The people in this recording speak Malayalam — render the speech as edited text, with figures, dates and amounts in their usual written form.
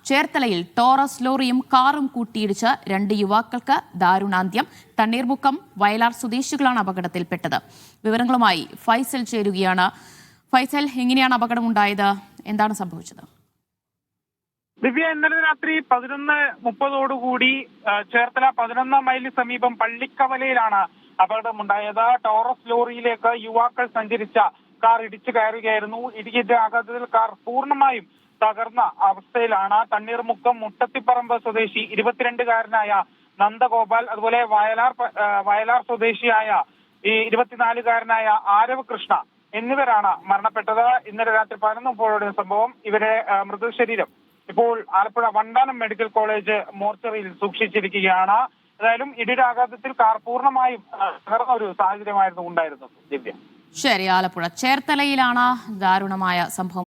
ചേർത്തലയിൽ ടോറസ് ലോറിയും കാറും കൂട്ടിയിടിച്ച് 2 യുവാക്കൾക്ക് ദാരുണാന്ത്യം. തണ്ണീർമുക്കം വയലാർ സ്വദേശികളാണ് അപകടത്തിൽപ്പെട്ടത്. വിവരങ്ങളുമായി ഫൈസൽ ചേരുകയാണ്. ഫൈസൽ, എങ്ങനെയാണ് അപകടമുണ്ടായത്? എന്താണ് സംഭവിച്ചത്? ദിവ്യ, ഇന്നലെ രാത്രി 11:30 ചേർത്തല 11 മൈലിന് സമീപം പള്ളിക്കവലയിലാണ് അപകടമുണ്ടായത്. ടോറസ് ലോറിയിലേക്ക് യുവാക്കൾ സഞ്ചരിച്ച കാർ ഇടിച്ചു കയറുകയായിരുന്നു. ഇടിയേറ്റ ആഘാതത്തിൽ കാർ പൂർണ്ണമായും തകർന്ന അവസ്ഥയിലാണ്. തണ്ണീർമുക്കം മുട്ടത്തിപ്പറമ്പ് സ്വദേശി 22-കാരനായ നന്ദഗോപാൽ, അതുപോലെ വയലാർ സ്വദേശിയായ 24-കാരനായ ആരവ് കൃഷ്ണ എന്നിവരാണ് മരണപ്പെട്ടത്. ഇന്നലെ രാത്രി 11:30 സംഭവം. ഇവരെ മൃതശരീരം ഇപ്പോൾ ആലപ്പുഴ വണ്ടാനം മെഡിക്കൽ കോളേജ് മോർച്ചറിയിൽ സൂക്ഷിച്ചിരിക്കുകയാണ്. ഏതായാലും ഇടിയുടെ ആഘാതത്തിൽ കാർ പൂർണ്ണമായും തകർന്ന ഒരു സാഹചര്യമായിരുന്നു ഉണ്ടായിരുന്നത്. ദിവ്യ, ശരി. ആലപ്പുഴ ചേർത്തലയിലാണ് ദാരുണമായ സംഭവം